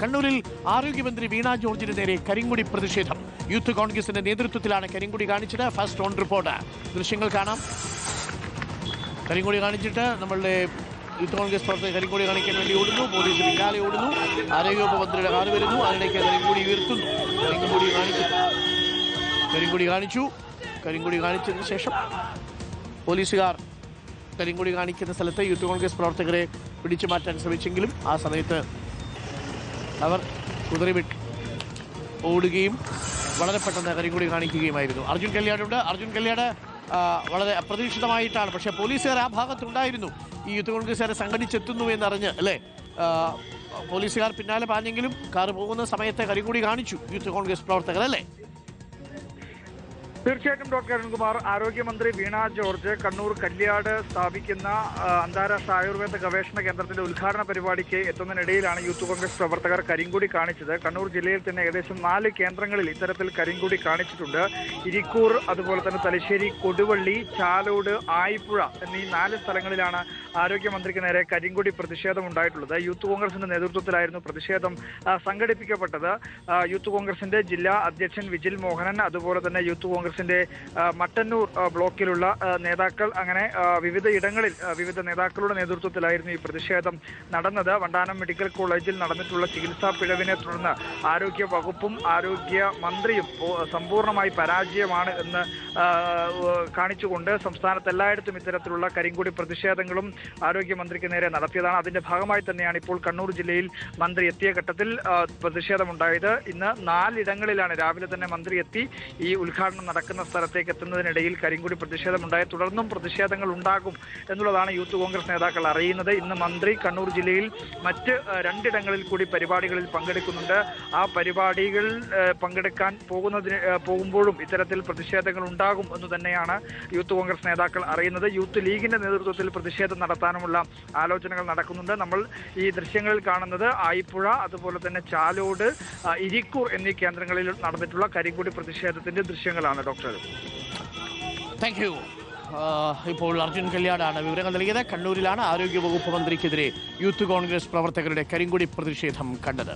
കണ്ണൂരിൽ ആരോഗ്യമന്ത്രി വീണ ജോർജിന് നേരെ കരിങ്കൊടി പ്രതിഷേധം. യൂത്ത് കോൺഗ്രസിന്റെ നേതൃത്വത്തിലാണ് കരിങ്കൊടി കാണിച്ചത്. ഫസ്റ്റ് ഓൺ റിപ്പോർട്ട് ദൃശ്യങ്ങൾ കാണാം. കരിങ്കൊടി കാണിച്ചിട്ട് നമ്മളുടെ യൂത്ത് കോൺഗ്രസ് പ്രവർത്തകർ കരിങ്കൊടി കാണിക്കാൻ വേണ്ടി ഓടുന്നു. പോലീസ് പിന്നാലെ ഓടുന്നു. ആരോഗ്യവകുപ്പ് മന്ത്രിയുടെ കാർ വരുന്നു. അതിലേക്ക് കരിങ്കൊടി ഉയർത്തുന്നു. കരിങ്കൊടി കാണിച്ചതിന് ശേഷം പോലീസുകാർ കരിങ്കൊടി കാണിക്കുന്ന സ്ഥലത്ത് യൂത്ത് കോൺഗ്രസ് പ്രവർത്തകരെ പിടിച്ചു മാറ്റാൻ ശ്രമിച്ചെങ്കിലും ആ സമയത്ത് അവർ കുതിരവിട്ട് ഓടുകയും വളരെ പെട്ടെന്ന് കരിങ്കൊടി കാണിക്കുകയുമായിരുന്നു. അർജുൻ കല്യാണുണ്ട്. അർജുൻ കല്യാട് വളരെ അപ്രതീക്ഷിതമായിട്ടാണ്, പക്ഷേ പോലീസുകാർ ആ ഭാഗത്തുണ്ടായിരുന്നു. ഈ യൂത്ത് കോൺഗ്രസ്സുകാരെ സംഘടിച്ചെത്തുന്നു എന്നറിഞ്ഞ് അല്ലേ, പോലീസുകാർ പിന്നാലെ പാഞ്ഞെങ്കിലും കാർ പോകുന്ന സമയത്ത് കരിങ്കൊടി കാണിച്ചു യൂത്ത് കോൺഗ്രസ് പ്രവർത്തകർ അല്ലേ? തീർച്ചയായിട്ടും ഡോക്ടർ അരുൺകുമാർ. ആരോഗ്യമന്ത്രി വീണ ജോർജ് കണ്ണൂർ കല്യാട് സ്ഥാപിക്കുന്ന അന്താരാഷ്ട്ര ആയുർവേദ ഗവേഷണ കേന്ദ്രത്തിന്റെ ഉദ്ഘാടന പരിപാടിക്ക് എത്തുന്നതിനിടയിലാണ് യൂത്ത് കോൺഗ്രസ് പ്രവർത്തകർ കരിങ്കൊടി കാണിച്ചത്. കണ്ണൂർ ജില്ലയിൽ തന്നെ ഏകദേശം 4 കേന്ദ്രങ്ങളിൽ ഇത്തരത്തിൽ കരിങ്കൊടി കാണിച്ചിട്ടുണ്ട്. ഇരിക്കൂർ, അതുപോലെ തന്നെ തലശ്ശേരി, കൊടുവള്ളി, ചാലോട്, ആയിപ്പുഴ എന്നീ 4 സ്ഥലങ്ങളിലാണ് ആരോഗ്യമന്ത്രിക്ക് നേരെ കരിങ്കൊടി പ്രതിഷേധം ഉണ്ടായിട്ടുള്ളത്. യൂത്ത് കോൺഗ്രസിന്റെ നേതൃത്വത്തിലായിരുന്നു പ്രതിഷേധം സംഘടിപ്പിക്കപ്പെട്ടത്. യൂത്ത് കോൺഗ്രസിന്റെ ജില്ലാ അധ്യക്ഷൻ വിജിൽ മോഹനൻ, അതുപോലെ തന്നെ യൂത്ത് കോൺഗ്രസിന്റെ മട്ടന്നൂർ ബ്ലോക്കിലുള്ള നേതാക്കൾ, അങ്ങനെ വിവിധ ഇടങ്ങളിൽ വിവിധ നേതാക്കളുടെ നേതൃത്വത്തിലായിരുന്നു ഈ പ്രതിഷേധം നടന്നത്. വണ്ടാനം മെഡിക്കൽ കോളേജിൽ നടന്നിട്ടുള്ള ചികിത്സാ പിഴവിനെ തുടർന്ന് ആരോഗ്യ വകുപ്പും ആരോഗ്യ മന്ത്രിയും സമ്പൂർണ്ണമായി പരാജയമാണ് എന്ന് കാണിച്ചുകൊണ്ട് സംസ്ഥാനത്ത് എല്ലായിടത്തും ഇത്തരത്തിലുള്ള കരിങ്കൊടി പ്രതിഷേധങ്ങളും ആരോഗ്യമന്ത്രിക്ക് നേരെ നടത്തിയതാണ്. അതിന്റെ ഭാഗമായി തന്നെയാണ് ഇപ്പോൾ കണ്ണൂർ ജില്ലയിൽ മന്ത്രി എത്തിയ ഘട്ടത്തിൽ പ്രതിഷേധമുണ്ടായത്. ഇന്ന് 4 ഇടങ്ങളിലാണ് രാവിലെ തന്നെ മന്ത്രി എത്തി ഈ ഉദ്ഘാടനം നടക്കുന്ന സ്ഥലത്തേക്ക് എത്തുന്നതിനിടയിൽ കരിങ്കൊടി പ്രതിഷേധമുണ്ടായി. തുടർന്നും പ്രതിഷേധങ്ങൾ ഉണ്ടാകും എന്നുള്ളതാണ് യൂത്ത് കോൺഗ്രസ് നേതാക്കൾ അറിയുന്നത്. ഇന്ന് മന്ത്രി കണ്ണൂർ ജില്ലയിൽ മറ്റ് 2 ഇടങ്ങളിൽ കൂടി പരിപാടികളിൽ പങ്കെടുക്കുന്നുണ്ട്. ആ പരിപാടികൾ പങ്കെടുക്കാൻ പോകുമ്പോഴും ഇത്തരത്തിൽ പ്രതിഷേധങ്ങൾ ഉണ്ടാകും എന്ന് തന്നെയാണ് യൂത്ത് കോൺഗ്രസ് നേതാക്കൾ അറിയുന്നത്. യൂത്ത് ലീഗിന്റെ നേതൃത്വത്തിൽ പ്രതിഷേധം നടത്താനുമുള്ള ആലോചനകൾ നടക്കുന്നുണ്ട്. നമ്മൾ ഈ ദൃശ്യങ്ങളിൽ കാണുന്നത് ആയിപ്പുഴ, അതുപോലെ തന്നെ ചാലോട്, ഇരിക്കൂർ എന്നീ കേന്ദ്രങ്ങളിൽ നടന്നിട്ടുള്ള കരിങ്കൊടി പ്രതിഷേധത്തിന്റെ ദൃശ്യങ്ങളാണ്. Doctor, thank you. ഇപ്പോൾ അർജുൻ കല്യാടാണ് വിവരങ്ങൾ നൽകിയത്. കണ്ണൂരിലാണ് ആരോഗ്യവകുപ്പ് മന്ത്രിക്കെതിരെ യൂത്ത് കോൺഗ്രസ് പ്രവർത്തകരുടെ കരിങ്കൊടി പ്രതിഷേധം കണ്ടത്.